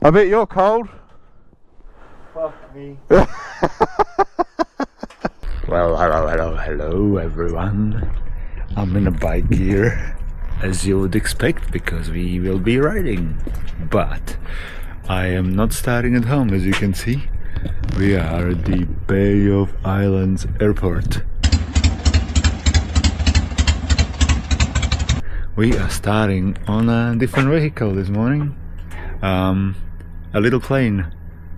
I bet you're cold. Fuck me. Well, hello everyone. I'm in a bike gear, as you would expect, because we will be riding. But I am not starting at home, as you can see. We are at the Bay of Islands airport. We are starting on a different vehicle this morning. A little plane.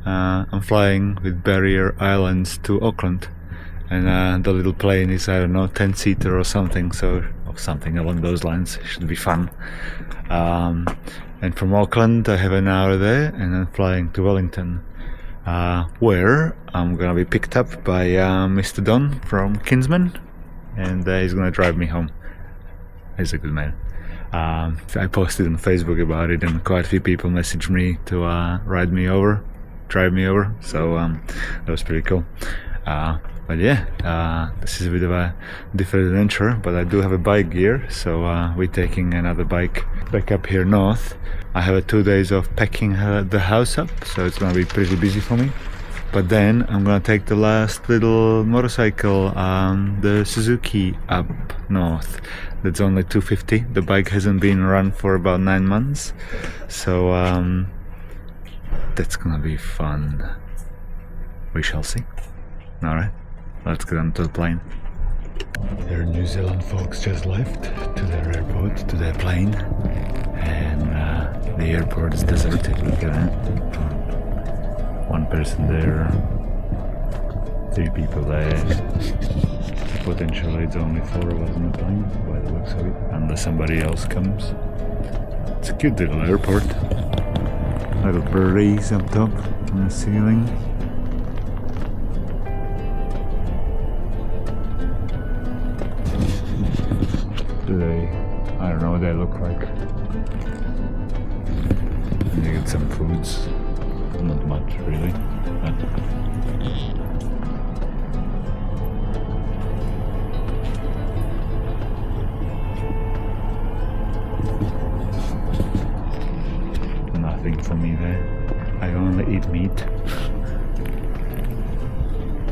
I'm flying with Barrier Islands to Auckland, and the little plane is, I don't know, 10-seater or something, or something along those lines. Should be fun. And from Auckland I have an hour there, and I'm flying to Wellington, where I'm gonna be picked up by Mr. Don from Kinsman, and he's gonna drive me home. He's a good man. I posted on Facebook about it, and quite a few people messaged me to drive me over, so that was pretty cool. But yeah, this is a bit of a different adventure, but I do have a bike gear, so we're taking another bike back up here north. I have 2 days of packing the house up, so it's gonna be pretty busy for me. But then I'm gonna take the last little motorcycle, the Suzuki, up north. That's only 250. The bike hasn't been run for about 9 months, so that's gonna be fun. We shall see. Alright, let's get onto the plane. Their New Zealand folks just left to their airport, to their plane, and the airport is deserted. Look at that. One person there, 3 people there. Potentially it's only 4 of us on the plane, by the looks of it, unless somebody else comes. It's a cute little airport. Little birdies up top on the ceiling. I don't know what they look like. And you get some foods. Not much, really. Nothing for me there. I only eat meat.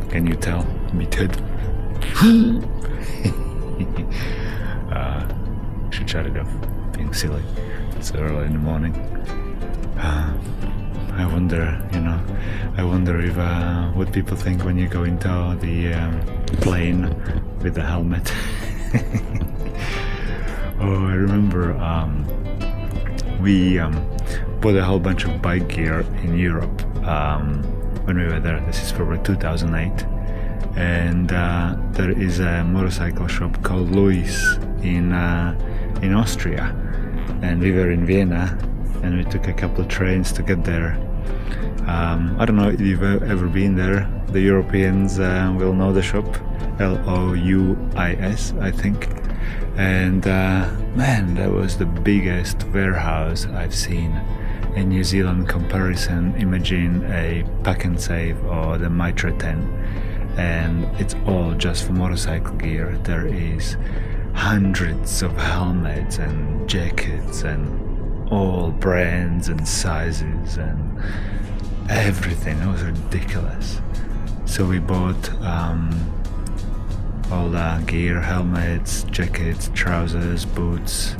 Can you tell? Meathead. Should shut it off. Being silly. It's early in the morning. I wonder if what people think when you go into the plane with the helmet. Oh, I remember we bought a whole bunch of bike gear in Europe when we were there. This is probably 2008, and there is a motorcycle shop called Louis in Austria, and we were in Vienna, and we took a couple of trains to get there. I don't know if you've ever been there. The Europeans will know the shop, Louis, I think. And man, that was the biggest warehouse I've seen in New Zealand comparison. Imagine a Pack and Save or the Mitra 10, and it's all just for motorcycle gear. There is hundreds of helmets and jackets and all brands and sizes and everything. It was ridiculous. So we bought all the gear, helmets, jackets, trousers, boots,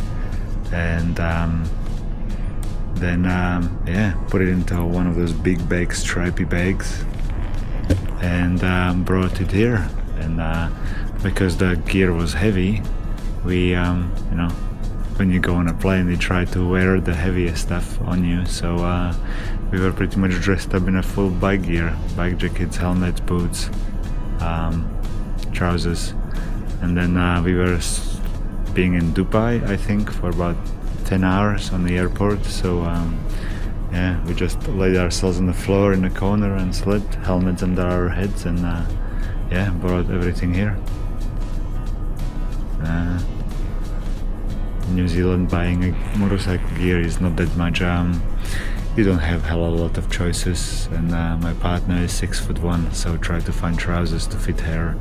and then put it into one of those big bag, stripy bags, and brought it here. And because the gear was heavy, we when you go on a plane, they try to wear the heaviest stuff on you, so we were pretty much dressed up in a full bike gear, bike jackets, helmets, boots, trousers. And then we were being in Dubai, I think, for about 10 hours on the airport, so we just laid ourselves on the floor in the corner and slept, helmets under our heads, and brought everything here. New Zealand, buying a motorcycle gear is not that much. You don't have a lot of choices, and my partner is 6'1", so try to find trousers to fit her.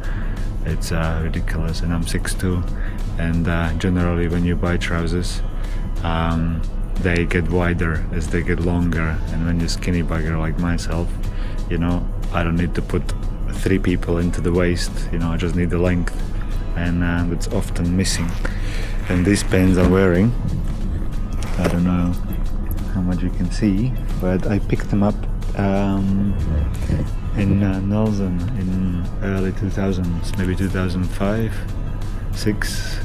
It's ridiculous, and I'm 6'2", and generally when you buy trousers, they get wider as they get longer, and when you're skinny bugger like myself, you know, I don't need to put 3 people into the waist, you know, I just need the length, and that's often missing. And these pants I'm wearing, I don't know how much you can see, but I picked them up in Nelson in early 2000s, maybe 2005, 6,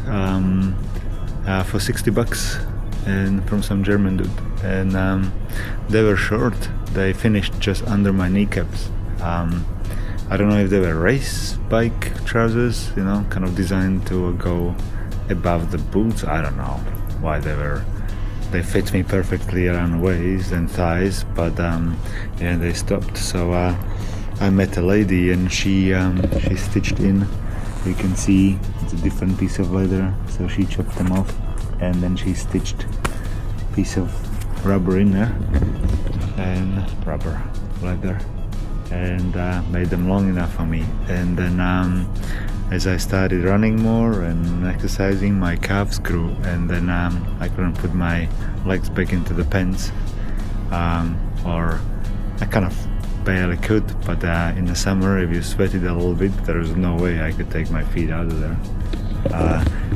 for $60, and from some German dude. And they were short. They finished just under my kneecaps. I don't know if they were race bike trousers, you know, kind of designed to go above the boots. I don't know why they were. They fit me perfectly around the waist and thighs, but yeah, they stopped. So I met a lady, and she stitched in. You can see it's a different piece of leather, so she chopped them off, and then she stitched a piece of rubber in there, and rubber leather, and made them long enough for me. And then as I started running more and exercising, my calves grew, and then I couldn't put my legs back into the pants, or I kind of barely could, but in the summer, if you sweated a little bit, there was no way I could take my feet out of there.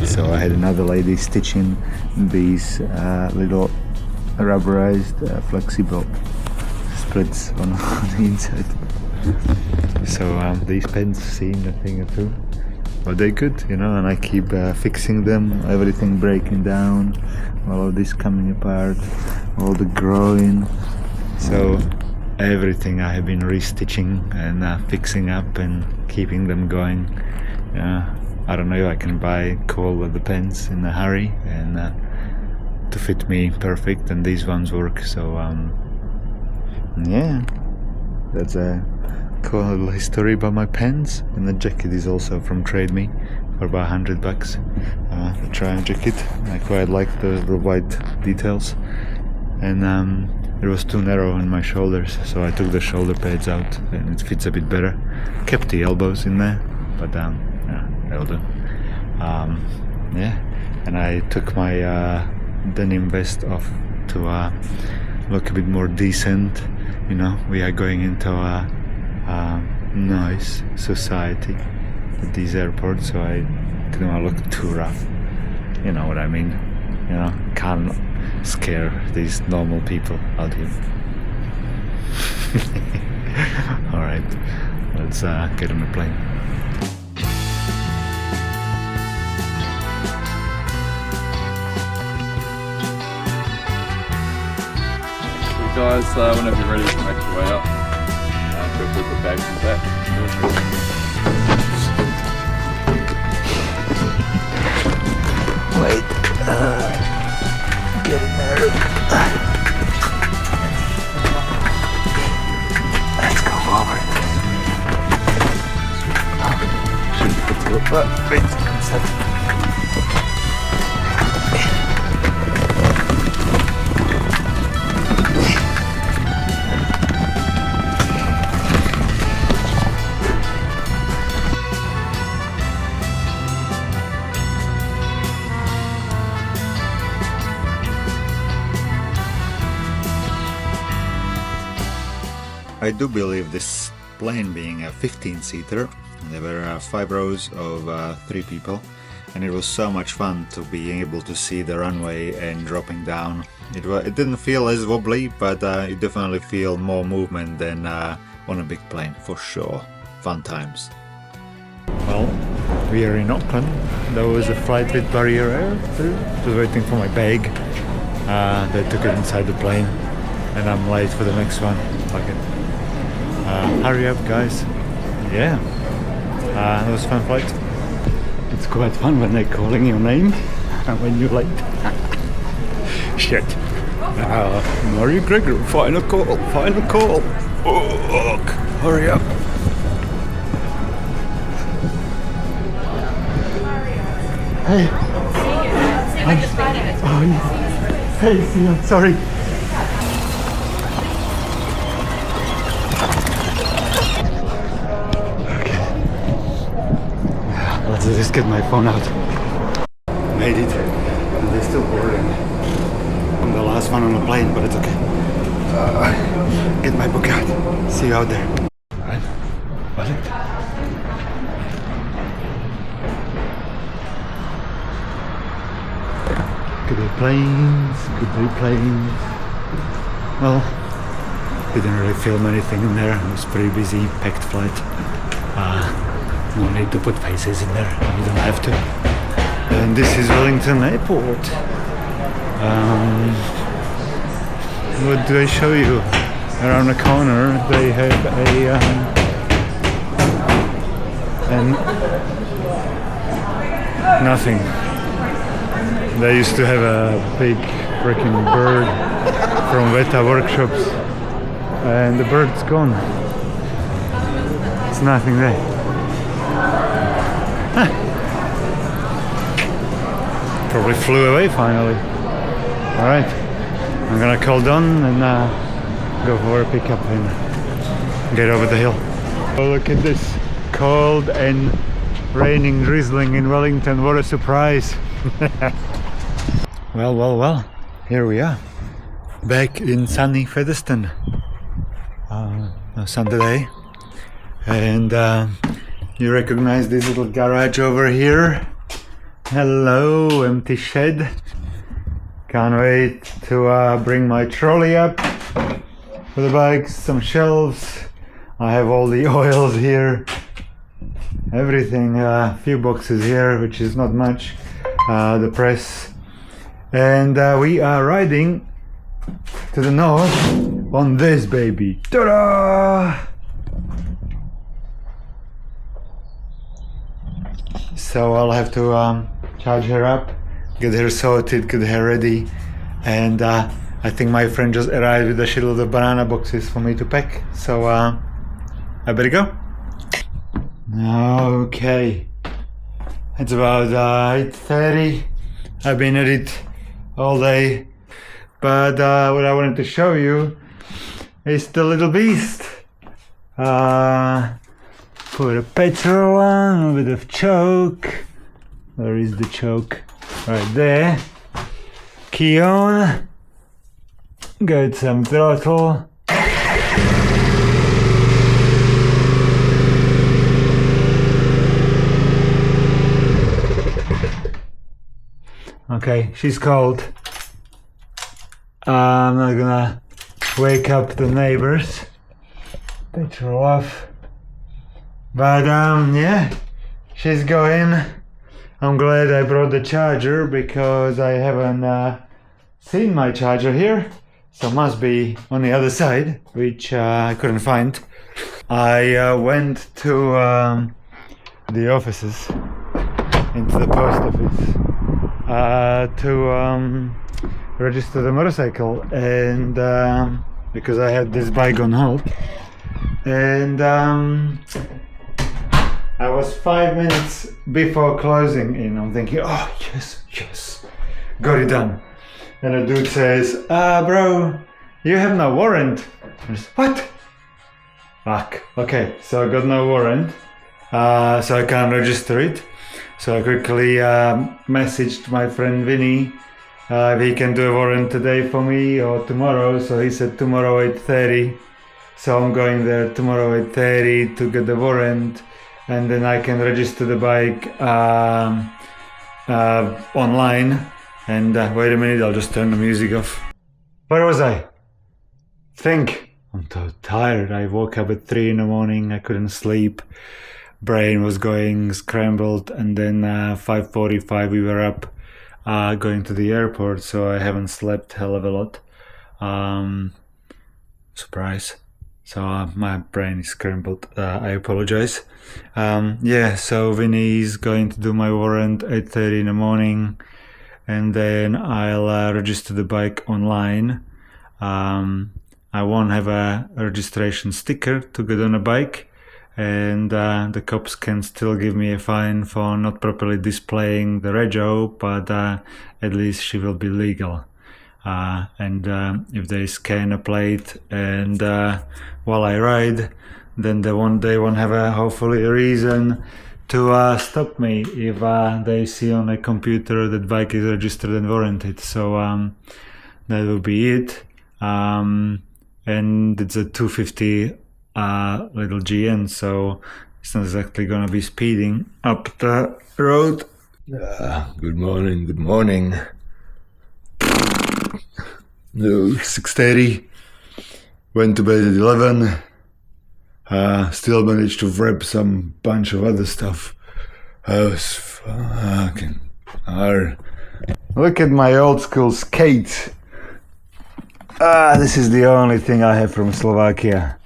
So I had another lady stitching these little rubberized flexible spreads on the inside. So these pants seem a thing or two, but they're good, you know, and I keep fixing them, everything breaking down, all of this coming apart, all the growing. So everything I have been restitching and fixing up and keeping them going. I don't know if I can buy cold leather pants in a hurry and to fit me perfect, and these ones work. So yeah, that's a cool little history about my pants. And the jacket is also from Trade Me for about $100. The triumph jacket. I quite like the white details, and it was too narrow on my shoulders, so I took the shoulder pads out and it fits a bit better. Kept the elbows in there, but yeah, that'll do. Yeah, and I took my denim vest off to look a bit more decent. You know, we are going into a nice society at these airports, so I didn't want to look too rough. You know what I mean? You know, can't scare these normal people out here. Alright, let's get on the plane. Guys, whenever you're ready, you can make your way up. Go put the bags in the back. Wait, get in there. Let's go forward. Shouldn't put the wait, I do believe this plane being a 15-seater, there were 5 rows of 3 people, and it was so much fun to be able to see the runway and dropping down. It didn't feel as wobbly, but you definitely feel more movement than on a big plane, for sure. Fun times. Well, we are in Auckland. There was a flight with barrier air through. Just waiting for my bag. They took it inside the plane, and I'm late for the next one. Fuck it. Hurry up, guys. Yeah. It was a fun flight. It's quite fun when they're calling your name and when you're late. Shit. Mario Gregor, final call, final call. Oh, hurry up. Hey. Hey, I'm sorry. Let's just get my phone out. Made it. And they're still boarding. On the the last one on the plane, but it's okay. Get my book out. See you out there. Alright, Wellington. Good day planes, good day planes. Well, didn't really film anything in there. It was pretty busy, packed flight. No need to put faces in there, you don't have to. And this is Wellington Airport. What do I show you? Around the corner they have nothing. They used to have a big freaking bird from Veta workshops, and the bird's gone. It's nothing there. Probably flew away finally. Alright, I'm gonna call Don and go for a pickup and get over the hill. Oh, look at this, cold and raining, drizzling in Wellington. What a surprise. Well, here we are, back in sunny Featherstone. Sunday, and you recognize this little garage over here. Hello, empty shed. Can't wait to bring my trolley up for the bikes, some shelves. I have all the oils here, everything, a few boxes here, which is not much, the press, and we are riding to the north on this baby. Ta-da! So I'll have to charge her up, get her sorted, get her ready, and I think my friend just arrived with a shitload of banana boxes for me to pack, so I better go. Okay, it's about 8:30. I've been at it all day, but what I wanted to show you is the little beast. Put a petrol on, a bit of choke. Where is the choke? Right there. Key on. Got some throttle. Okay, she's cold. I'm not gonna wake up the neighbors. Petrol off. But yeah, she's going. I'm glad I brought the charger because I haven't seen my charger here, so must be on the other side, which I couldn't find. I went to the offices, into the post office, to register the motorcycle, and because I had this bike on hold, and I was 5 minutes before closing in. I'm thinking, oh yes, got it done. And the dude says, bro, you have no warrant. I just, what? Fuck. Okay, so I got no warrant, so I can't register it. So I quickly messaged my friend Vinny if he can do a warrant today for me or tomorrow. So he said tomorrow 8:30. So I'm going there tomorrow 8:30 to get the warrant, and then I can register the bike online. And wait a minute, I'll just turn the music off. Where was I? Think. I'm so tired. I woke up at 3 in the morning. I couldn't sleep. Brain was going scrambled, and then 5:45 we were up going to the airport, so I haven't slept hell of a lot. Surprise. So my brain is scrambled. I apologize. Yeah, so Vinny's going to do my warrant 8:30 in the morning, and then I'll register the bike online. I won't have a registration sticker to get on a bike, and the cops can still give me a fine for not properly displaying the rego, but at least she will be legal. And if they scan a plate and while I ride, then they won't have hopefully a reason to stop me if they see on a computer that bike is registered and warranted. So that will be it. And it's a 250 little GN, so it's not exactly gonna be speeding up the road. Good morning, good morning. No, 6:30. Went to bed at 11. Still managed to wrap some bunch of other stuff. I was fucking hard. Look at my old school skate. This is the only thing I have from Slovakia.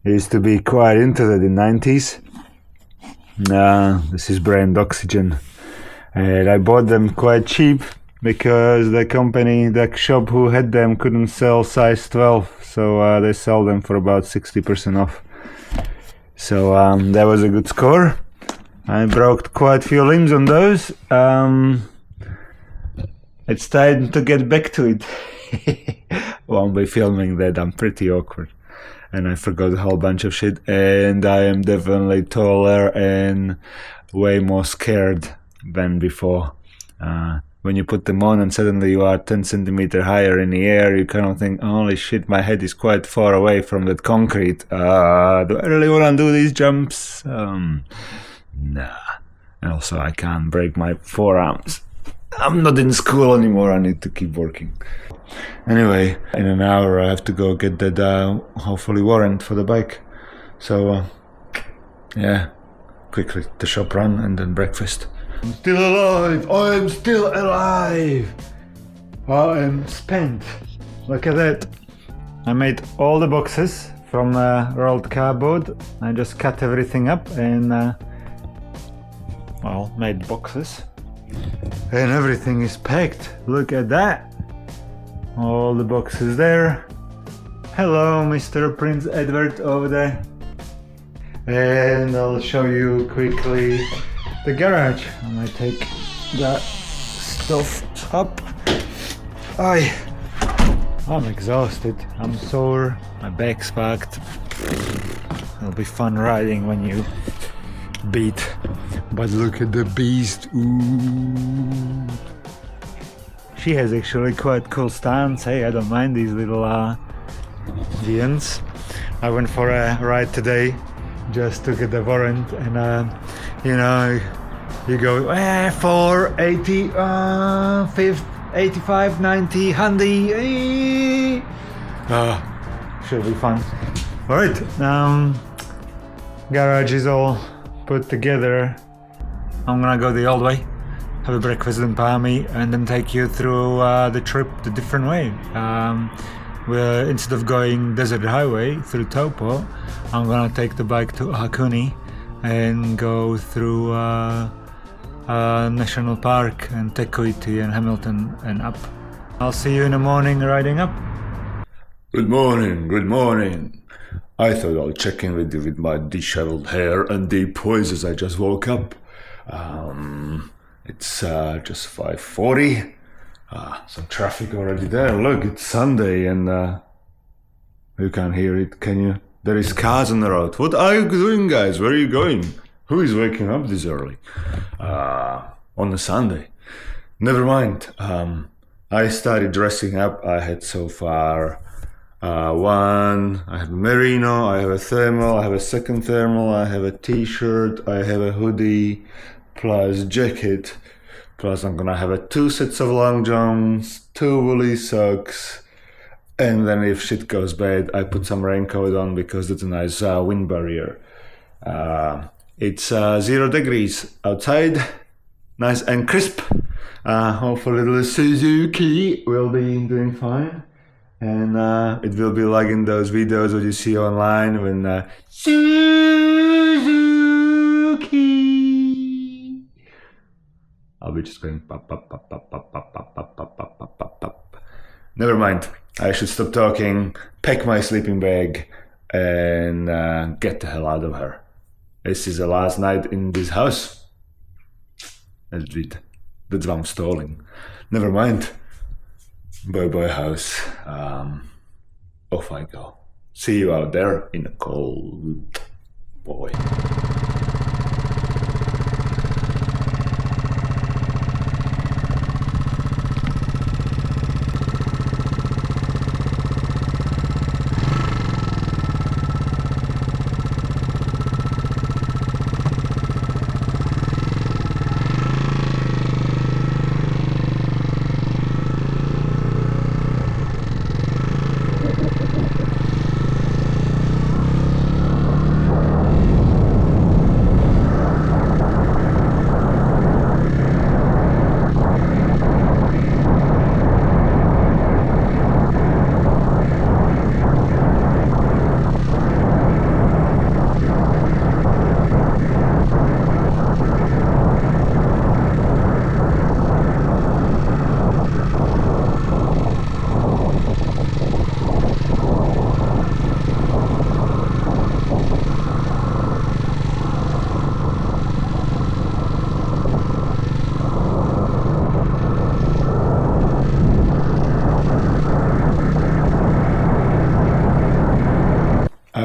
Used to be quite into that in 90s. This is brand Oxygen. And I bought them quite cheap because the company, the shop who had them couldn't sell size 12. So they sell them for about 60% off. So that was a good score. I broke quite a few limbs on those. It's time to get back to it. Won't be filming that, I'm pretty awkward. And I forgot a whole bunch of shit. And I am definitely taller and way more scared than before. When you put them on and suddenly you are 10 centimeters higher in the air, you kind of think, holy shit, my head is quite far away from that concrete. Do I really want to do these jumps? Nah. And also I can't break my forearms. I'm not in school anymore, I need to keep working. Anyway, in an hour I have to go get that hopefully warrant for the bike. So yeah, quickly the shop run and then breakfast. I'm still alive! I am still alive! I am spent. Look at that. I made all the boxes from rolled cardboard. I just cut everything up and well, made boxes. And everything is packed. Look at that. All the boxes there. Hello, Mr. Prince Edward over there. And I'll show you quickly the garage. I might take that stuff up. I'm exhausted. I'm sore. My back's packed. It'll be fun riding when you beat. But look at the beast. Ooh. She has actually quite cool stance. Hey, I don't mind these little GNs. I went for a ride today just to get the warrant, and you know, you go 4, 80, 85, 90, 100. Should be fun. Alright, garage is all put together. I'm gonna go the old way, have a breakfast in Palmy, and then take you through the trip the different way. Instead of going desert highway through Taupo, I'm gonna take the bike to Hakuni and go through National Park and Tekuiti and Hamilton and up. I'll see you in the morning riding up. Good morning, good morning. I thought I'll check in with you with my disheveled hair and deep voice as I just woke up. It's just 5:40. Some traffic already there. Look, it's Sunday and you can't hear it, can you? There is cars on the road. What are you doing, guys? Where are you going? Who is waking up this early? On a Sunday. Never mind. I started dressing up. I had so far one. I have a merino, I have a thermal, I have a second thermal, I have a t-shirt, I have a hoodie, plus jacket. Plus I'm gonna have 2 sets of long johns, 2 woolly socks, and then if shit goes bad, I put some raincoat on because it's a nice wind barrier. It's 0 degrees outside, nice and crisp. Hopefully the Suzuki will be doing fine. And it will be like in those videos that you see online when Suzuki. I'll be just going pop, pop, pop, pop, pop, pop, pop, pop, pop, pop, pop, pop, pop. Never mind. I should stop talking, pack my sleeping bag, and get the hell out of here. This is the last night in this house. That's it. That's why I'm stalling. Never mind. Bye house. Off I go. See you out there in the cold. Boy.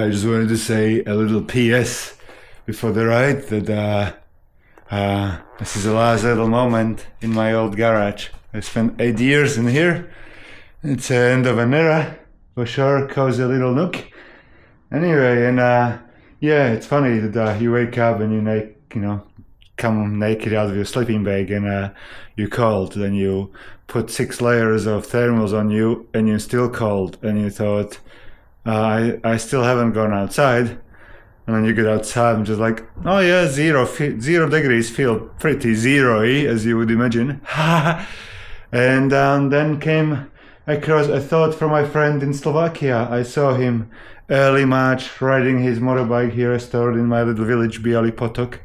I just wanted to say a little PS before the ride that this is the last little moment in my old garage. I spent 8 years in here. It's the end of an era, for sure, cozy little nook. Anyway, and yeah, it's funny that you wake up and you come naked out of your sleeping bag and you're cold. Then you put 6 layers of thermals on you and you're still cold. And you thought, I still haven't gone outside. And then you get outside and just like, oh yeah, 0 degrees feel pretty zero-y, as you would imagine. And then came across a thought from my friend in Slovakia. I saw him early March riding his motorbike here restored in my little village, Bialy Potok.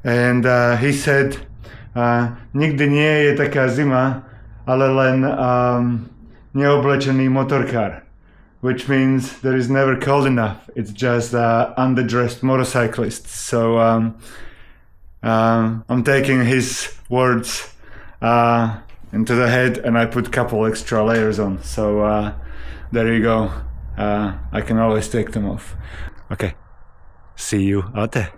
And he said, nikdy nie je taká zima, ale len neoblečený motorkár. Which means there is never cold enough. It's just underdressed motorcyclists. So I'm taking his words into the head, and I put a couple extra layers on. So there you go. I can always take them off. Okay, see you out there.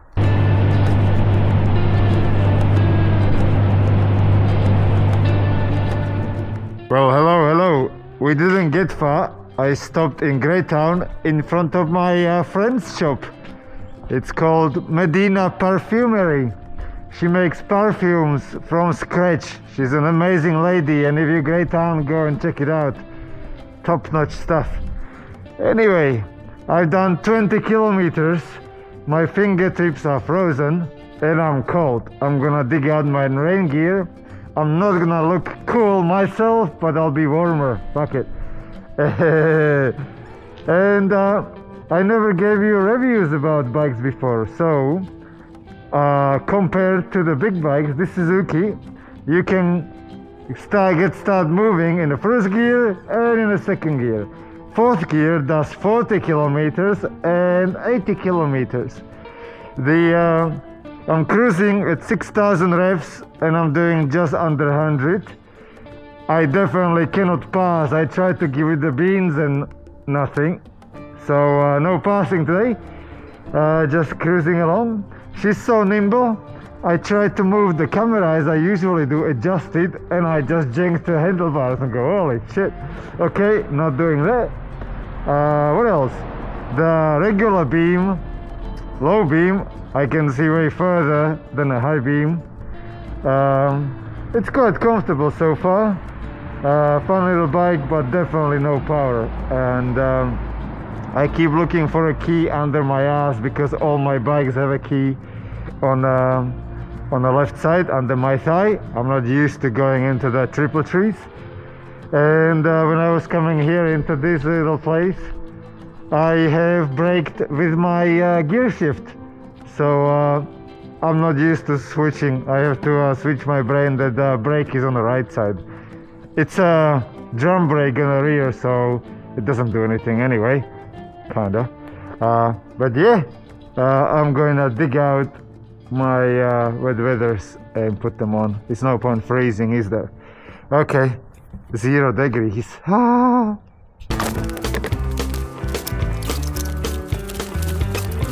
Well, hello. We didn't get far. I stopped in Greytown in front of my friend's shop. It's called Medina Perfumery. She makes perfumes from scratch. She's an amazing lady, and if you're Greytown, go and check it out. Top-notch stuff. Anyway, I've done 20 kilometers. My fingertips are frozen and I'm cold. I'm gonna dig out my rain gear. I'm not gonna look cool myself, but I'll be warmer. Fuck it. And I never gave you reviews about bikes before, so compared to the big bikes, this Suzuki, you can start moving in the first gear and in the second gear. Fourth gear does 40 kilometers and 80 kilometers. I'm cruising at 6,000 revs and I'm doing just under 100. I definitely cannot pass. I tried to give it the beans and nothing. So no passing today. Just cruising along. She's so nimble. I tried to move the camera as I usually do, adjust it, and I just janked the handlebars and go, holy shit. Okay, not doing that. What else? The regular beam, low beam, I can see way further than a high beam. It's quite comfortable so far. Fun little bike, but definitely no power. And I keep looking for a key under my ass because all my bikes have a key on the left side under my thigh. I'm not used to going into the triple trees. And when I was coming here into this little place, I have braked with my gear shift. So I'm not used to switching. I have to switch my brain that the brake is on the right side. It's a drum brake on the rear, so it doesn't do anything anyway, kinda. But yeah, I'm going to dig out my wet weathers and put them on. It's no point freezing, is there? Okay, 0 degrees.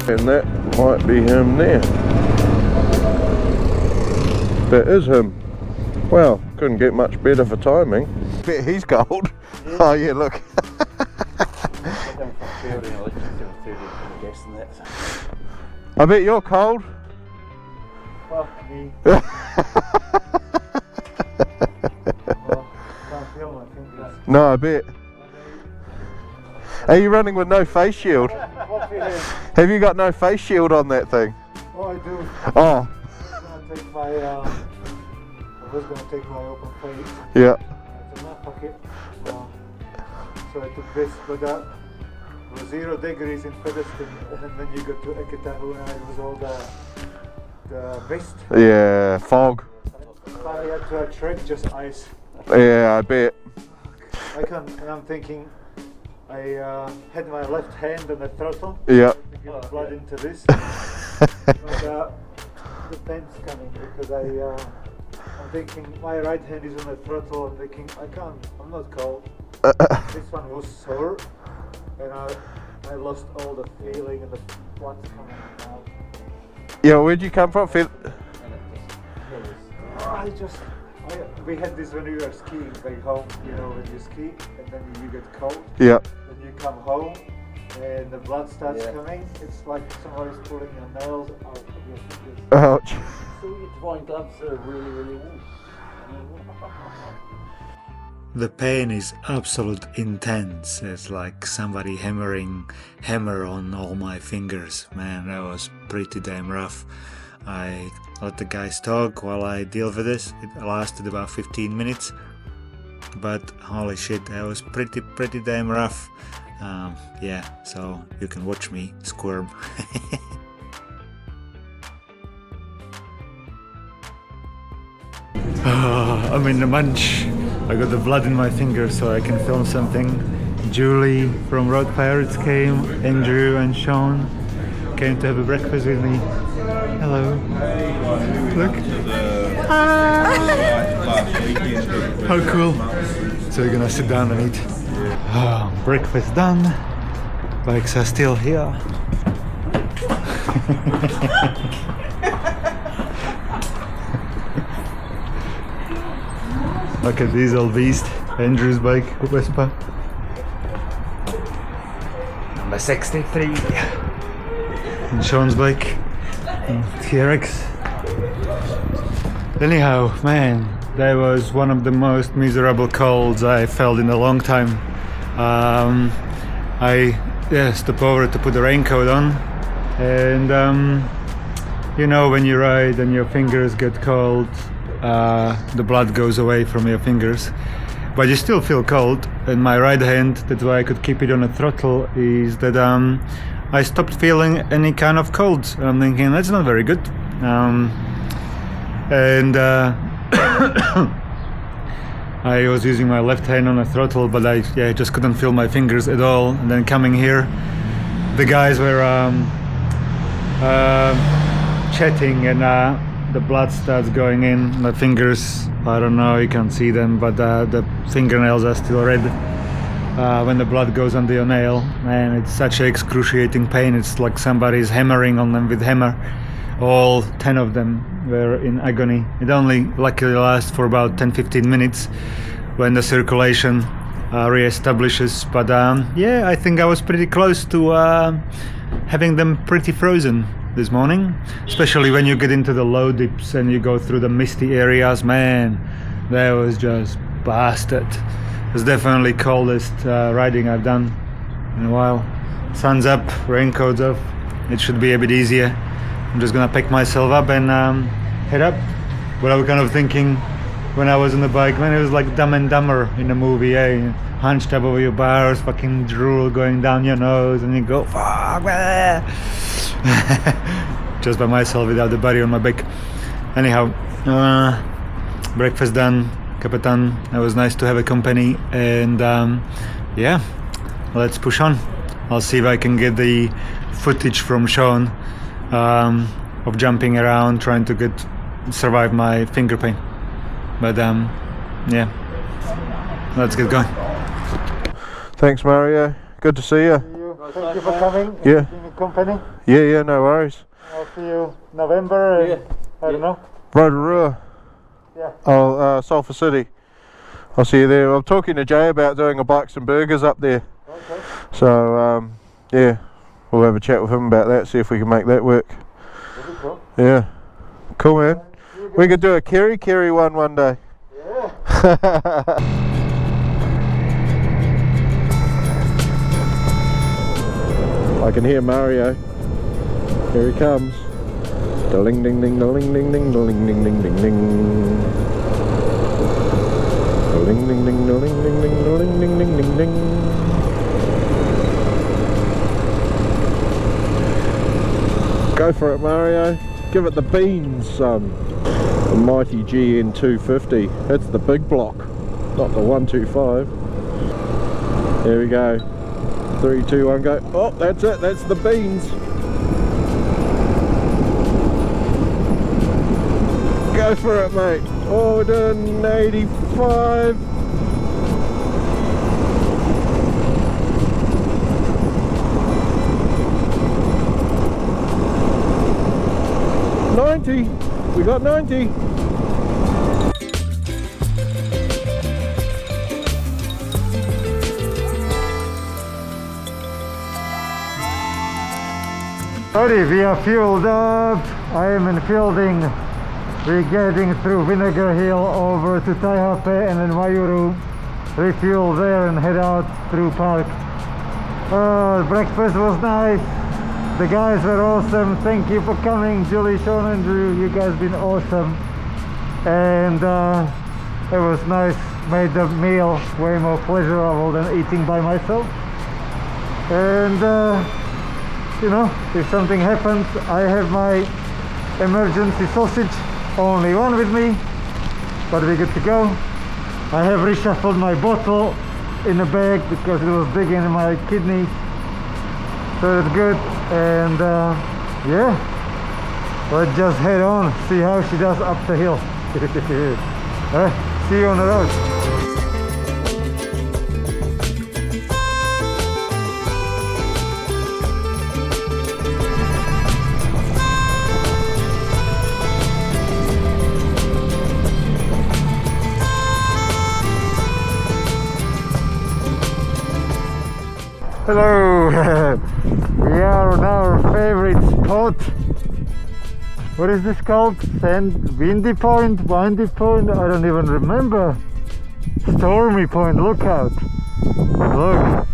And that might be him there. That is him. Well, couldn't get much better for timing. Bet he's cold. Yeah. Oh yeah, look. I bet you're cold. Fuck me. Can't feel my fingers. No, I bet. Are you running with no face shield? Have you got no face shield on that thing? Oh, I do. Oh. I was gonna take my open face. Yeah. It's in my pocket. So I took this, but that was 0 degrees in Featherstone, and then when you go to Ekatahu, it was all the mist. Yeah, fog. I had to trek just ice. Yeah, I bet. And I'm thinking, I had my left hand on the throttle. Yeah. To give blood into this. But the pain's coming because I'm thinking my right hand is on the throttle. I'm thinking I'm not cold. This one was sore, and I lost all the feeling and the blood's coming out. Yeah, where'd you come from? We had this when we were skiing back home, you know, when you ski and then you get cold. Yeah. Then you come home and the blood starts coming. It's like somebody's pulling your nails out of your fingers. Ouch. So your drawing gloves are really, really warm. The pain is absolute intense. It's like somebody hammer on all my fingers. Man, that was pretty damn rough. I let the guys talk while I deal with this. It lasted about 15 minutes. But holy shit, that was pretty damn rough. Yeah, so you can watch me squirm. I'm in the munch. I got the blood in my fingers so I can film something. Julie from Road Pirates came, Andrew and Sean came to have a breakfast with me. Hello. Look. How cool. So we're gonna sit down and eat. Breakfast done. Bikes are still here. Look at this old beast. Andrew's bike, Vespa. Number 63. And Sean's bike. TRX. Anyhow, man, that was one of the most miserable colds I felt in a long time. I stopped over to put the raincoat on, and you know, when you ride and your fingers get cold, the blood goes away from your fingers, but you still feel cold. And my right hand, that's why I could keep it on the throttle, is that I stopped feeling any kind of cold. And I'm thinking that's not very good. I was using my left hand on the throttle, but I just couldn't feel my fingers at all. And then coming here, the guys were chatting, and the blood starts going in. My fingers, I don't know, you can't see them, but the fingernails are still red. When the blood goes under your nail, and it's such an excruciating pain. It's like somebody's hammering on them with hammer. All 10 of them were in agony. It only luckily lasts for about 10-15 minutes when the circulation re-establishes. But yeah, I think I was pretty close to having them pretty frozen this morning, especially when you get into the low dips and you go through the misty areas. Man, that was just bastard. It's definitely coldest riding I've done in a while. Sun's up, raincoat's off. It should be a bit easier. I'm just gonna pick myself up and head up. But I was kind of thinking when I was on the bike, man, it was like Dumb and Dumber in the movie, eh? Hunched up over your bars, fucking drool going down your nose, and you go, fuck, just by myself without the buddy on my back. Anyhow, breakfast done, Capitan. It was nice to have a company, and yeah, let's push on. I'll see if I can get the footage from Sean of jumping around, trying to survive my finger pain. But yeah, let's get going. Thanks, Mario. Good to see you. Thank you for coming. Yeah. Keeping me company. Yeah, no worries. I'll see you November. And, I don't know. Rotorua. Yeah. Oh, Sulphur City. I'll see you there. I'm talking to Jay about doing a bikes and burgers up there. Okay. So yeah, we'll have a chat with him about that. See if we can make that work. That'd be cool. Yeah. Cool, man. We could do a Kerry one day. Yeah. I can hear Mario. Here he comes. Ding ding ding ding ding ding ding ding ding ding ding ding. Ding ding ding ding ding ding ding ding ding ding ding. Go for it, Mario. Give it the beans, son. The mighty GN 250. That's the big block, not the 125. There we go. 3, 2, 1, go. Oh, that's it. That's the beans. Go for it, mate. Order 85. 90. We got 90. Alrighty, we are fueled up. I am in Fielding. We're getting through Vinegar Hill over to Taihape and then Wairarapa. Refuel there and head out through park. Breakfast was nice. The guys were awesome. Thank you for coming, Julie, Sean, and Drew. You guys been awesome. And it was nice. Made the meal way more pleasurable than eating by myself. And you know, if something happens, I have my emergency sausage, only one with me, but we're good to go. I have reshuffled my bottle in a bag because it was digging in my kidney, so it's good. And yeah, let's just head on, see how she does up the hill. See you on the road. Hello, we are on our favorite spot. What is this called? Windy Point? Windy Point? I don't even remember. Stormy Point, look out. Look.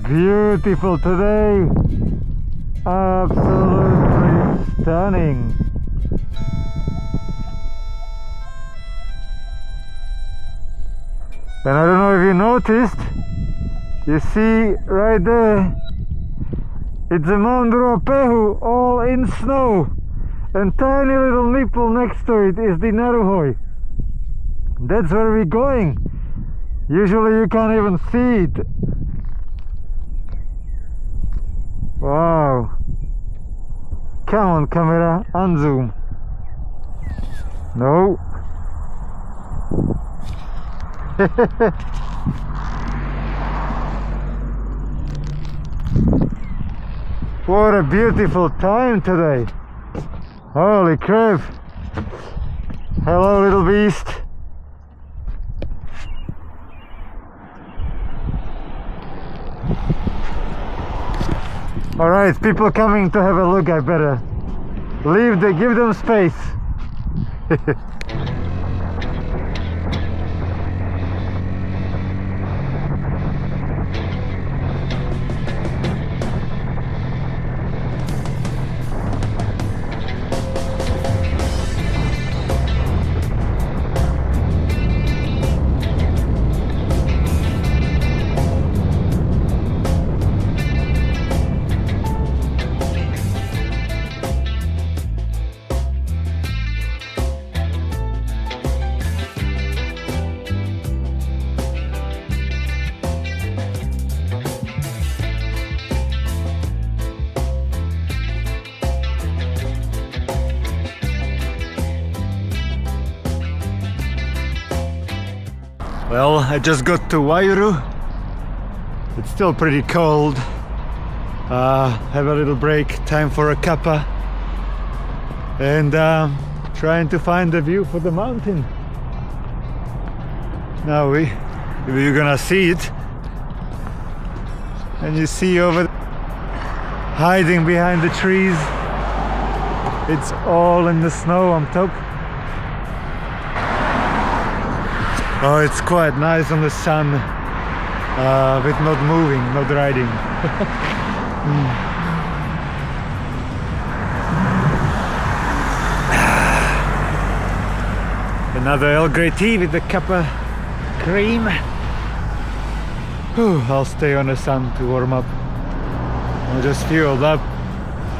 Beautiful today. Absolutely stunning. And I don't know if you noticed, you see right there, it's a Mount Ruapehu all in snow, and tiny little nipple next to it is the Naruhoi. That's where we're going. Usually you can't even see it. Wow. Come on camera, unzoom. No. What a beautiful time today. Holy crap. Hello little beast. Alright, people coming to have a look, I better give them space. Well, I just got to Wairarapa. It's still pretty cold. Have a little break, time for a cuppa, and trying to find a view for the mountain. Now if you're gonna see it, and you see over hiding behind the trees, it's all in the snow on top. Oh, it's quite nice on the sun, with not moving, not riding. Another Earl Grey tea with the cuppa cream. Whew, I'll stay on the sun to warm up. I just fueled up.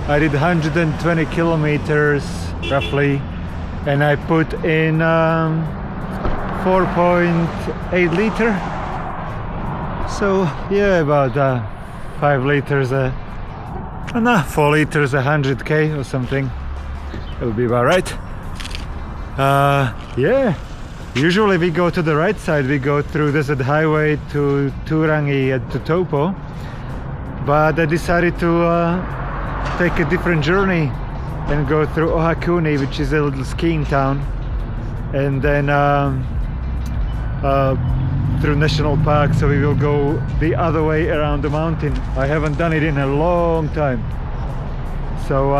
I did 120 kilometers roughly, and I put in 4.8 liter, so yeah, about 5 liters 4 liters 100k or something. It'll be about right. Yeah, usually we go to the right side, we go through Desert Highway to Turangi and to Taupo, but I decided to take a different journey and go through Ohakune, which is a little skiing town, and then through national park. So we will go the other way around the mountain. I haven't done it in a long time, so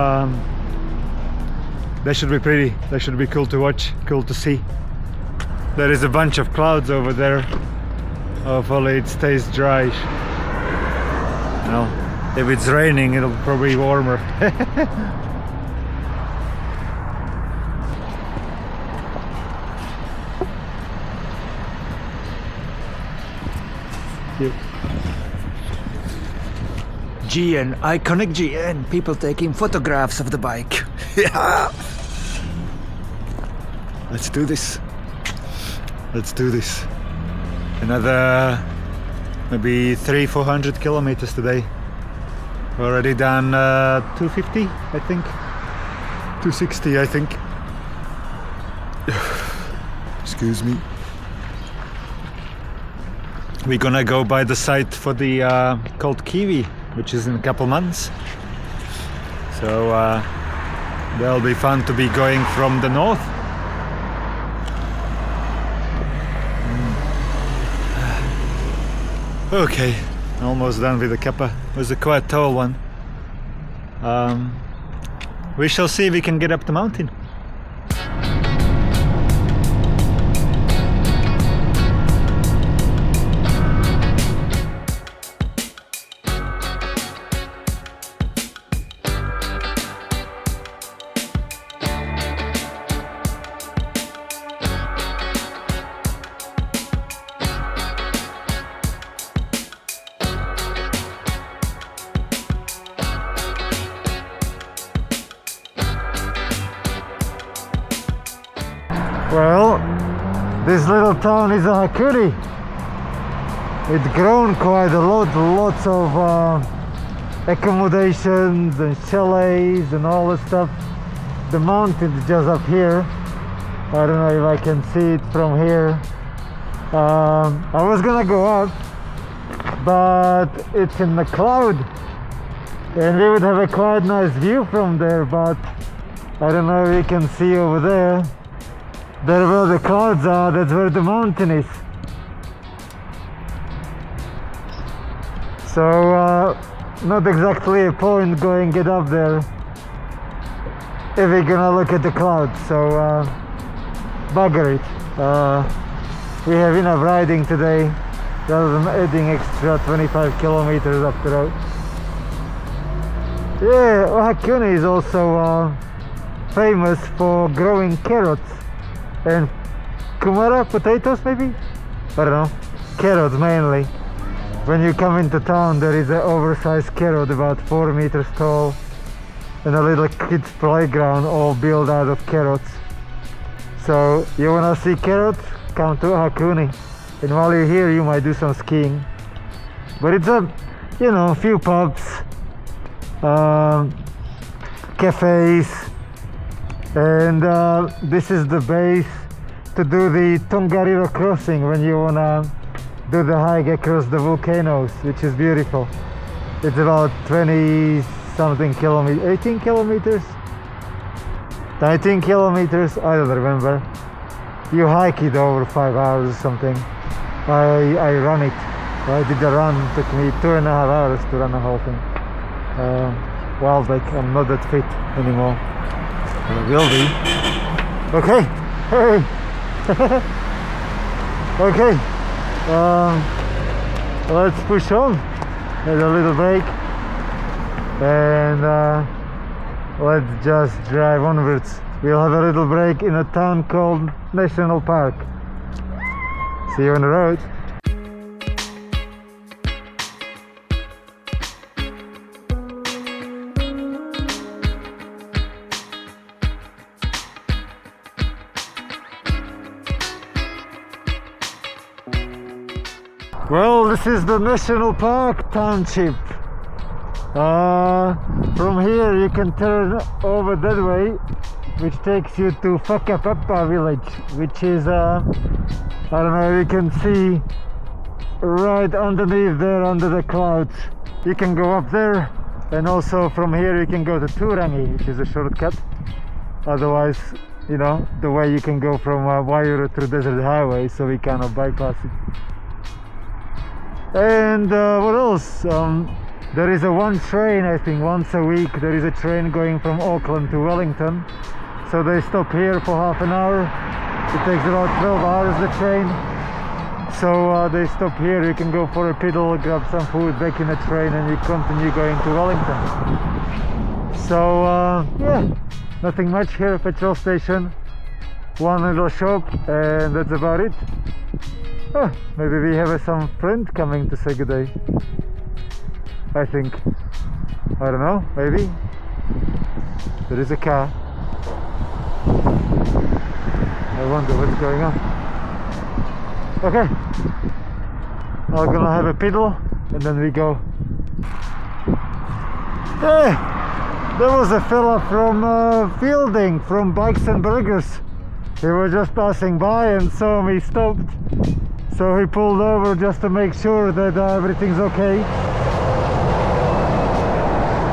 that should be pretty. That should be cool to watch, cool to see. There is a bunch of clouds over there. Hopefully it stays dry. Well, if it's raining, it'll probably be warmer. GN, iconic GN, people taking photographs of the bike. Yeah. Let's do this. Let's do this. Another maybe 300-400 kilometers today. Already done 250, I think. 260, I think. Excuse me. We're gonna go by the site for the called Kiwi, which is in a couple months. So that'll be fun to be going from the north. Okay, almost done with the kappa. It was a quite tall one. We shall see if we can get up the mountain. Well, this little town is Ohakune. It's grown quite a lot, lots of accommodations and chalets and all that stuff. The mountain is just up here. I don't know if I can see it from here. I was gonna go up, but it's in the cloud, and we would have a quite nice view from there, but I don't know if you can see over there. There where the clouds are, that's where the mountain is. So not exactly a point going get up there if we're gonna look at the clouds, so bugger it. We have enough riding today rather than adding extra 25 kilometers up the road. Yeah, Ohakune is also famous for growing carrots and kumara, potatoes maybe? I don't know, carrots mainly. When you come into town, there is an oversized carrot about 4 meters tall and a little kids playground all built out of carrots. So you wanna see carrots? Come to Ohakune, and while you're here you might do some skiing. But it's a, you know, few pubs, cafes, and this is the base to do the Tongariro crossing when you wanna do the hike across the volcanoes, which is beautiful. It's about 20 something kilometers, 18 kilometers, 19 kilometers, I don't remember. You hike it over 5 hours or something. I run it. I did the run, it took me 2.5 hours to run the whole thing. Well, like I'm not that fit anymore. I will be. Okay, hey. Okay, let's push on. There's a little break, and let's just drive onwards. We'll have a little break in a town called National Park. See you on the road. Well, this is the National Park Township. From here you can turn over that way, which takes you to Whakapapa village, which is, I don't know, you can see right underneath there under the clouds. You can go up there and also from here you can go to Turangi, which is a shortcut. Otherwise, you know, the way you can go from Wairarapa through Desert Highway, so we cannot bypass it. And what else? There is one train, I think once a week there is a train going from Auckland to Wellington, so they stop here for half an hour. It takes about 12 hours, the train, so they stop here. You can go for a piddle, grab some food back in the train, and you continue going to Wellington. So yeah, nothing much here. Petrol station, one little shop, and that's about it. Maybe we have some friend coming to say good day, I think. I don't know, maybe. There is a car. I wonder what's going on. Okay, I'm gonna have a piddle and then we go. Hey, there was a fella from Fielding, from Bikes and Burgers. He was just passing by and saw me stopped, so he pulled over just to make sure that everything's okay,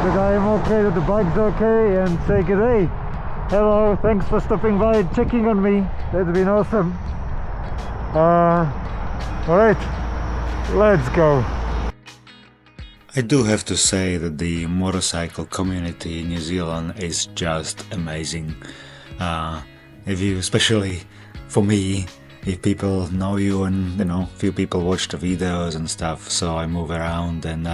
that I am okay, that the bike's okay, and say good day. Hello, thanks for stopping by and checking on me. That's been awesome. Alright, let's go. I do have to say that the motorcycle community in New Zealand is just amazing. If you, especially for me, if people know you and, you know, few people watch the videos and stuff, so I move around and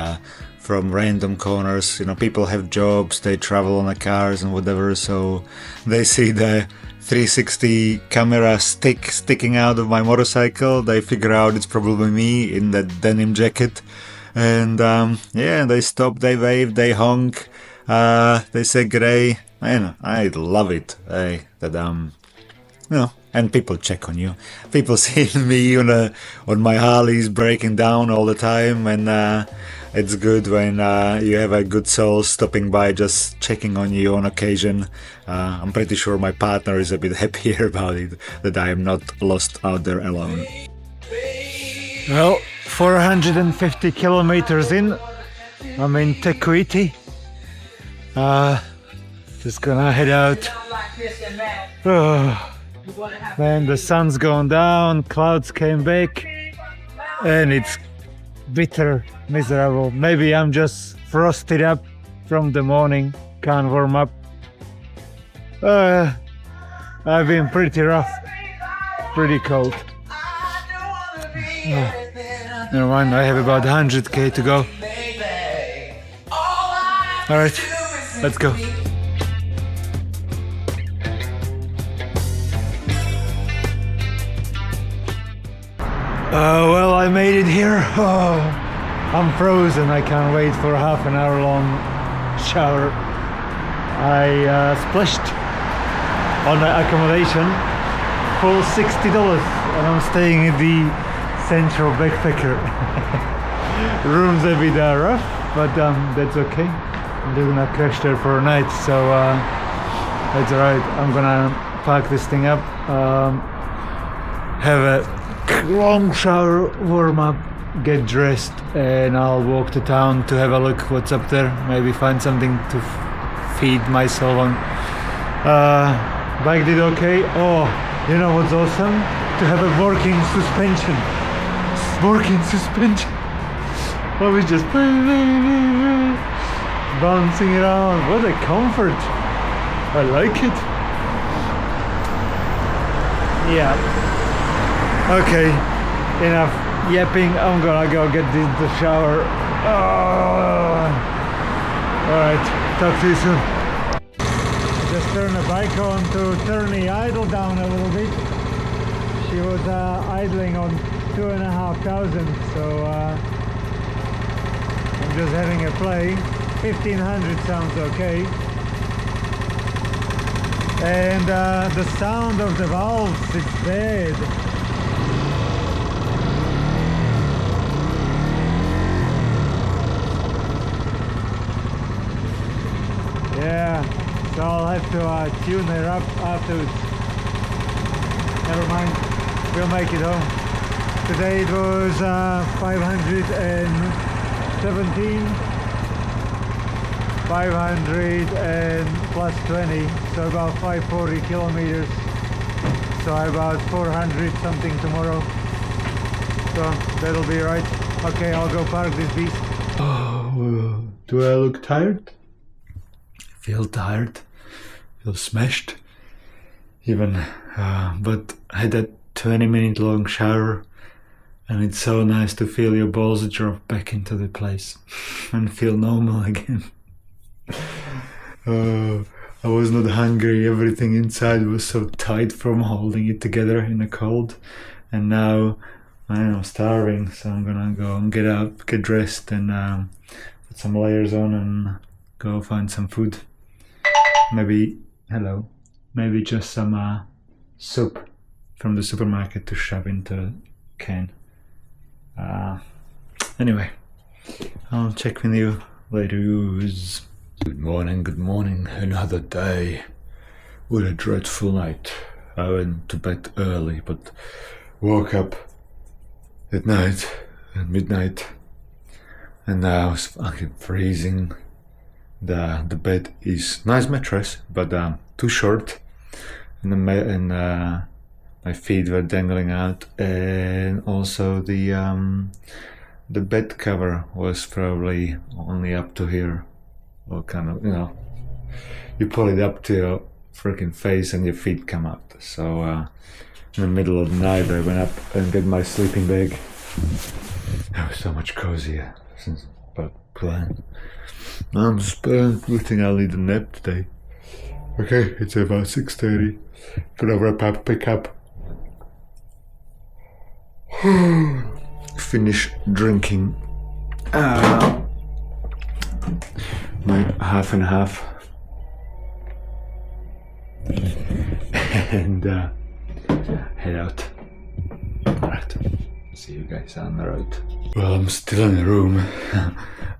from random corners, you know, people have jobs, they travel on the cars and whatever, so they see the 360 camera sticking out of my motorcycle, they figure out it's probably me in that denim jacket, and yeah, they stop, they wave, they honk, they say g'day, and I love it, you know, and people check on you. People see me on my Harleys breaking down all the time, and it's good when you have a good soul stopping by, just checking on you on occasion. I'm pretty sure my partner is a bit happier about it, that I am not lost out there alone. Well, 450 kilometers in, I'm in Te Kuiti. Just gonna head out. Man, the sun's gone down, clouds came back, and it's bitter, miserable. Maybe I'm just frosted up from the morning, can't warm up. I've been pretty rough, pretty cold. Never mind, I have about 100k to go. Alright, let's go. Well, I made it here. Oh, I'm frozen. I can't wait for a half an hour long shower. I splashed on the accommodation for $60, and I'm staying in the Central Backpacker. Room's a bit rough, but that's okay. I'm just gonna crash there for a night, so that's alright. I'm gonna pack this thing up, have a long shower, warm up, get dressed, and I'll walk to town to have a look what's up there, maybe find something to feed myself on. Bike did okay. Oh, you know what's awesome? To have a working suspension. Working suspension. I was just bouncing around. What a comfort. I like it. Yeah. Okay, enough yapping. I'm gonna go get the shower. Alright, talk to you soon. Just turn the bike on to turn the idle down a little bit. She was idling on 2,500, so I'm just having a play. 1,500 sounds okay. And the sound of the valves, it's bad. Yeah, so I'll have to tune her up afterwards. Never mind, we'll make it home. Today it was 517. 500 and plus 20, so about 540 kilometers. So about 400 something tomorrow. So that'll be right. Okay, I'll go park this beast. Oh, do I look tired? Feel tired. Feel smashed. Even, but I had a 20-minute long shower, and it's so nice to feel your balls drop back into the place and feel normal again. I was not hungry, everything inside was so tight from holding it together in the cold, and now I'm starving, so I'm gonna go and get up, get dressed, and put some layers on and go find some food. Maybe just some soup from the supermarket to shove into a can. Anyway, I'll check with you later. Good morning, another day. What a dreadful night. I went to bed early, but woke up at night, at midnight, and now I was fucking freezing. The bed is nice mattress, but too short, and my feet were dangling out, and also the bed cover was probably only up to here, or kind of, you know, you pull it up to your freaking face and your feet come out. So in the middle of the night I went up and got my sleeping bag. It was so much cozier since about plan. I'm splitting. I'll need a nap today. Okay, it's about 6:30. Gonna wrap up, pick up. Finish drinking my half and half, and head out. Alright, see you guys on the road. Well, I'm still in the room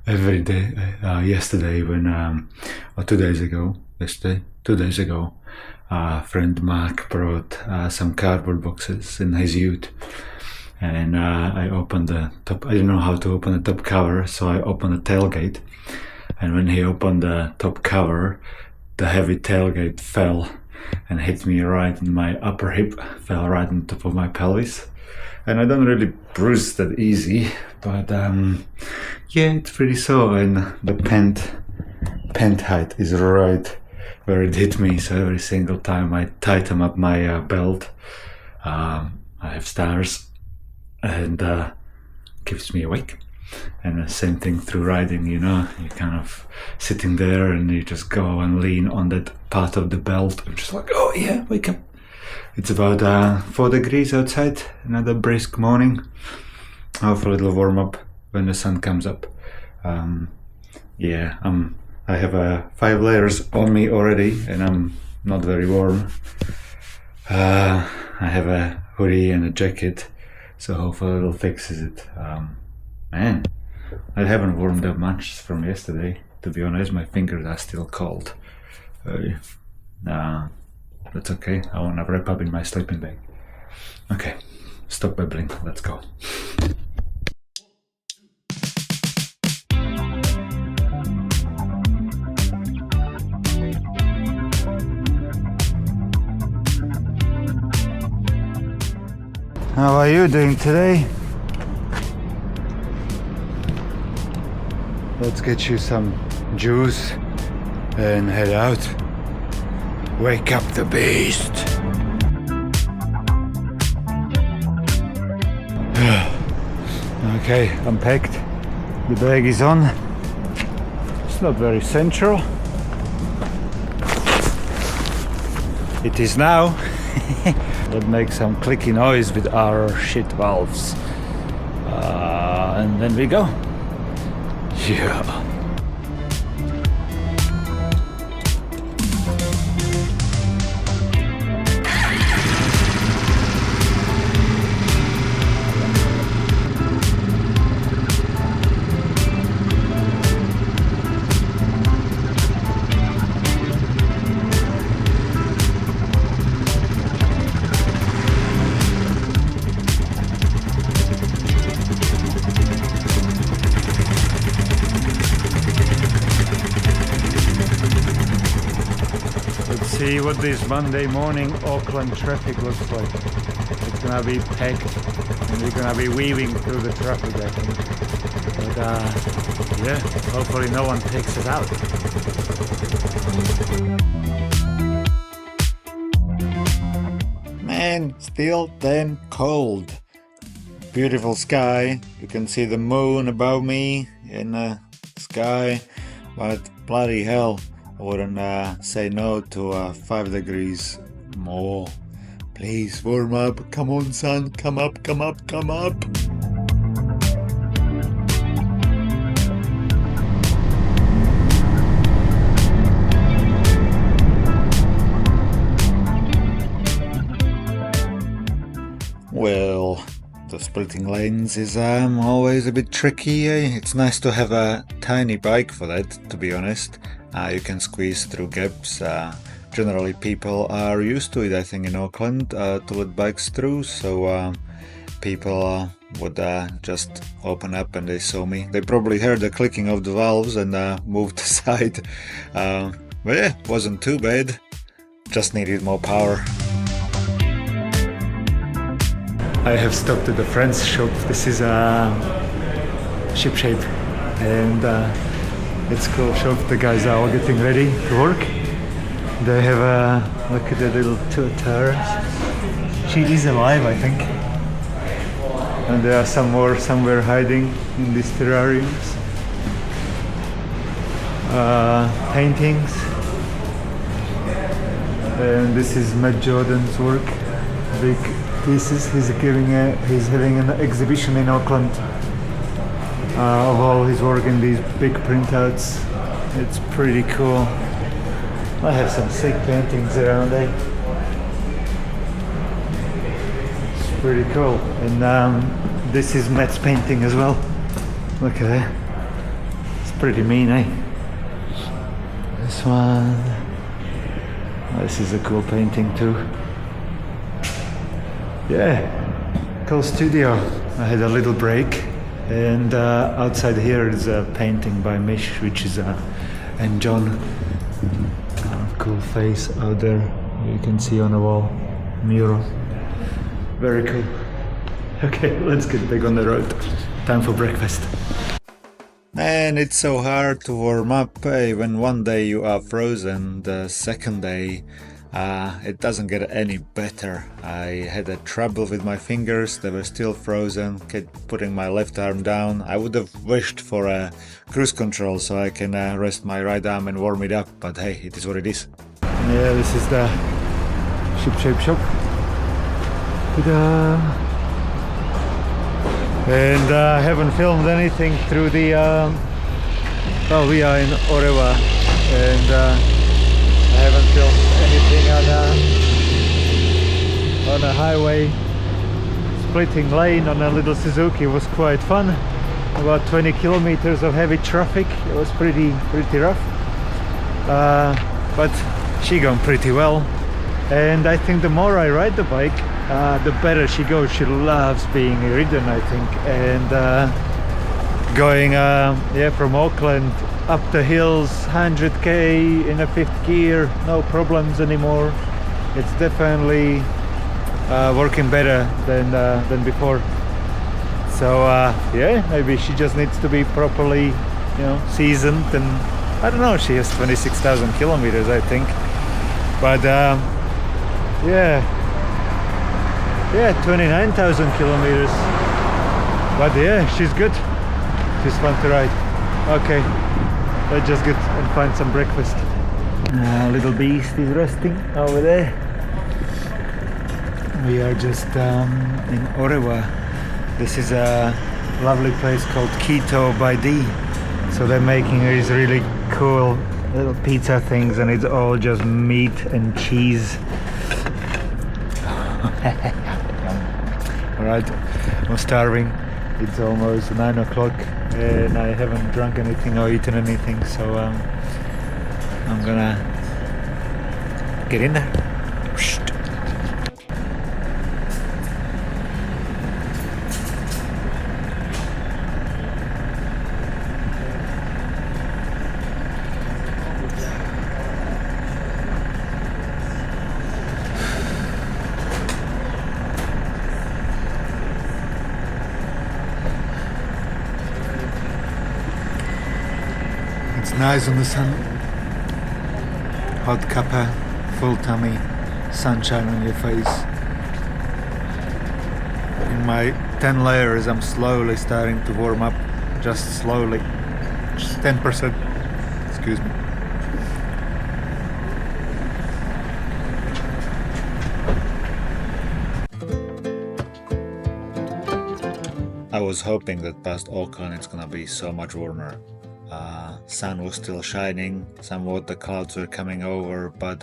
every day. Yesterday when, or 2 days ago, friend Mark brought some cardboard boxes in his ute, and I opened the top. I didn't know how to open the top cover, so I opened the tailgate, and when he opened the top cover, the heavy tailgate fell and hit me right in my upper hip, fell right on top of my pelvis. And I don't really bruise that easy, but yeah, it's pretty sore, and the pant height is right where it hit me, so every single time I tighten up my belt, I have stars, and keeps me awake. And the same thing through riding, you know, you're kind of sitting there and you just go and lean on that part of the belt. I'm just like, oh yeah, wake up. It's about 4 degrees outside, another brisk morning. Hopefully it'll warm up when the sun comes up. Yeah, I have 5 layers on me already, and I'm not very warm. I have a hoodie and a jacket, so hopefully it'll fixes it. Man, I haven't warmed up much from yesterday, to be honest. My fingers are still cold. That's okay, I want to wrap up in my sleeping bag. Okay, stop babbling, let's go. How are you doing today? Let's get you some juice and head out. Wake up the beast. Okay, I'm packed. The bag is on. It's not very central. It is now. Let's make some clicky noise with our shit valves. And then we go. Yeah. see what this Monday morning Auckland traffic looks like. It's gonna be packed and we're gonna be weaving through the traffic, I think. But yeah, hopefully no one takes us out. Man, still damn cold. Beautiful sky. You can see the moon above me in the sky, but bloody hell, I wouldn't say no to 5 degrees more. Please warm up. Come on, son. Come up, come up, come up. Well, the splitting lanes is always a bit tricky. It's nice to have a tiny bike for that, to be honest. You can squeeze through gaps. Generally people are used to it, I think, in Auckland, to let bikes through, so people would just open up and they saw me. They probably heard the clicking of the valves and moved aside. But yeah, wasn't too bad. Just needed more power. I have stopped at the friend's shop. This is a Ship Shape, and it's a cool shop. The guys are all getting ready to work. They have a look at the little two tires. She is alive, I think. And there are some more somewhere hiding in these terrariums. Paintings. And this is Matt Jordan's work. Big pieces. He's having an exhibition in Auckland of all his work in these big printouts. It's pretty cool. I have some sick paintings around there. It's pretty cool. And this is Matt's painting as well. Look at that. It's pretty mean, eh? This one. This is a cool painting too. Yeah, cool studio. I had a little break, and outside here is a painting by Mish, which is and John. Cool face out there. You can see on the wall, mural. Very cool. Okay, let's get back on the road. Time for breakfast. Man, it's so hard to warm up. When one day you are frozen, the second day it doesn't get any better. I had a trouble with my fingers, they were still frozen. Kept putting my left arm down. I would have wished for a cruise control so I can rest my right arm and warm it up, but hey, it is what it is. Yeah, this is the Ship Shape shop. Ta-da! And I haven't filmed anything through the well, we are in Orewa, and I haven't filmed anything on a highway. Splitting lane on a little Suzuki was quite fun. About 20 kilometers of heavy traffic. It was pretty rough, but she gone pretty well. And I think the more I ride the bike, the better she goes. She loves being ridden, I think. And going from Auckland up the hills, 100k in a 5th gear, no problems anymore. It's definitely working better than before. So yeah, maybe she just needs to be properly, seasoned. And I don't know, she has 26,000 kilometers, I think. But yeah, 29,000 kilometers. But yeah, she's good. She's fun to ride. Okay, let's just get and find some breakfast. Little beast is resting over there. We are just in Orewa. This is a lovely place called Keto by D. So they're making these really cool little pizza things, and it's all just meat and cheese. Alright, I'm starving. It's almost 9 o'clock and I haven't drunk anything or eaten anything, so I'm gonna get in there. It's nice on the sun. Hot cuppa, full tummy, sunshine on your face. In my 10 layers I'm slowly starting to warm up, just slowly, just 10%, excuse me. I was hoping that past Auckland it's gonna be so much warmer. Sun was still shining, somewhat the clouds were coming over, but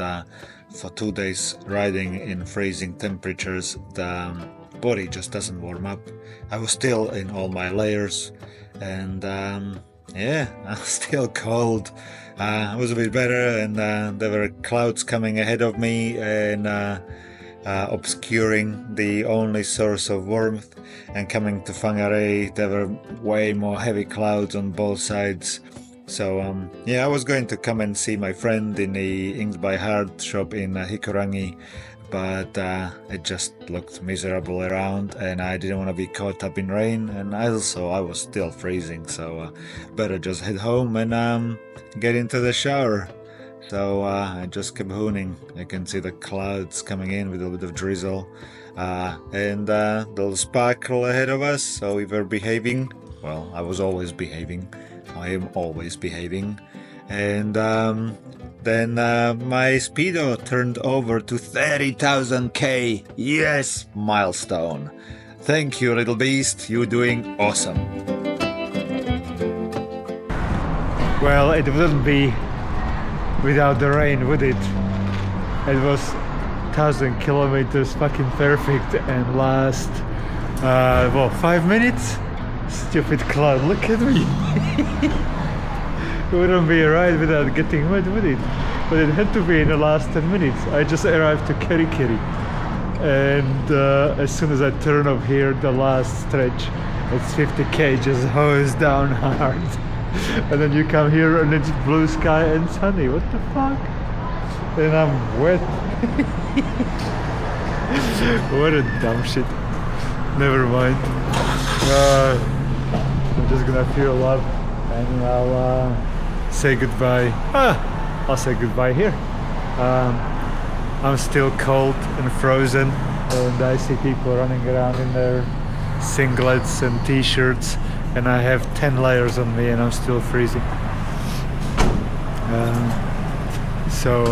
for 2 days riding in freezing temperatures, the body just doesn't warm up. I was still in all my layers, and yeah, I was still cold. I was a bit better, and there were clouds coming ahead of me and obscuring the only source of warmth. And coming to Whangarei, there were way more heavy clouds on both sides. So yeah, I was going to come and see my friend in the Inks by Heart shop in Hikurangi, but it just looked miserable around, and I didn't want to be caught up in rain, and also I was still freezing, so better just head home and get into the shower. So I just kept hooning. I can see the clouds coming in with a bit of drizzle, and the little sparkle ahead of us, so we were behaving. Well, I was always behaving. I am always behaving. And then my speedo turned over to 30,000 K. Yes, milestone. Thank you, little beast. You're doing awesome. Well, it wouldn't be without the rain, would it? It was 1,000 kilometers fucking perfect, and last 5 minutes? Stupid cloud, look at me. It wouldn't be a ride without getting wet, would it? But it had to be in the last 10 minutes. I just arrived to Kerikeri, and as soon as I turn up here, the last stretch, it's 50k, just hose down hard. And then you come here and it's blue sky and sunny. What the fuck? And I'm wet. What a dumb shit. Never mind. I'm just gonna feel up and I'll say goodbye. I'll say goodbye here. I'm still cold and frozen, and I see people running around in their singlets and t-shirts, and I have 10 layers on me and I'm still freezing. So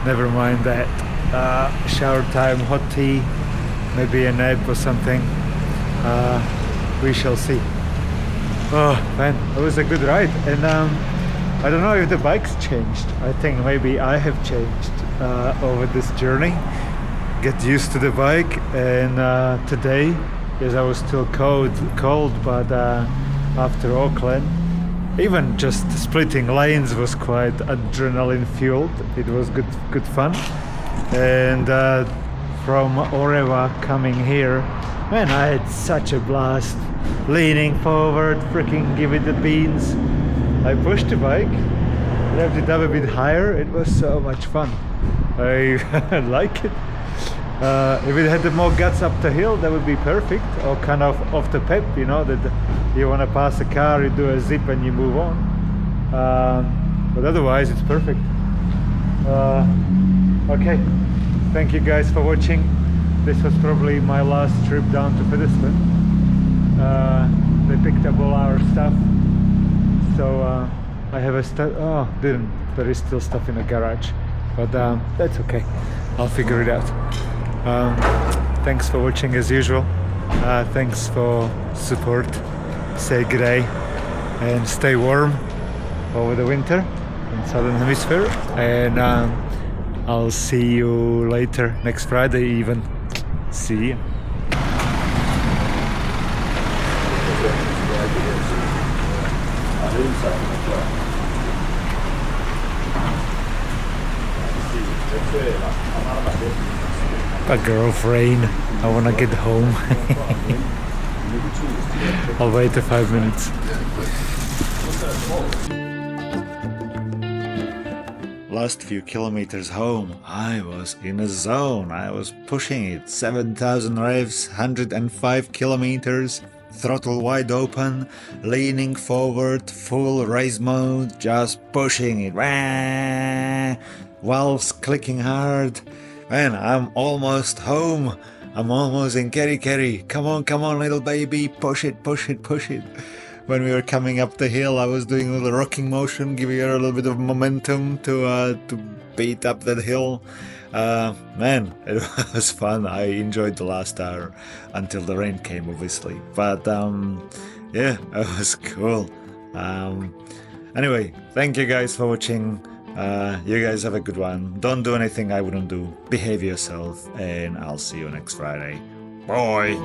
never mind that. Shower time, hot tea, maybe a nap or something. We shall see. Oh man, it was a good ride, and I don't know if the bike's changed. I think maybe I have changed over this journey. Get used to the bike, and today, yes, I was still cold, but after Auckland, even just splitting lanes was quite adrenaline fueled. It was good fun. And from Orewa coming here, man, I had such a blast. Leaning forward, freaking give it the beans. I pushed the bike, left it up a bit higher. It was so much fun. I like it. If it had more guts up the hill, that would be perfect, or kind of off the pep, you know, that you want to pass a car, you do a zip and you move on. But otherwise, it's perfect. Okay, thank you guys for watching. This was probably my last trip down to Thist. They picked up all our stuff, so I have a didn't. There is still stuff in the garage, but that's okay. I'll figure it out. Thanks for watching as usual. Thanks for support. Say good day and stay warm over the winter in Southern Hemisphere, and I'll see you later next Friday even. See ya. Bugger of rain. I wanna get home. I'll wait 5 minutes. Last few kilometers home, I was in a zone. I was pushing it. 7,000 revs, 105 kilometers. throttle wide open, leaning forward, full race mode, just pushing it. Wah! Valves clicking hard. Man, I'm almost home. I'm almost in Kerry. Come on, little baby, push it. When we were coming up the hill, I was doing a little rocking motion, giving her a little bit of momentum to beat up that hill. Man, it was fun. I enjoyed the last hour until the rain came, obviously. But yeah, it was cool. Anyway, thank you guys for watching. You guys have a good one. Don't do anything I wouldn't do. Behave yourself, and I'll see you next Friday. Bye.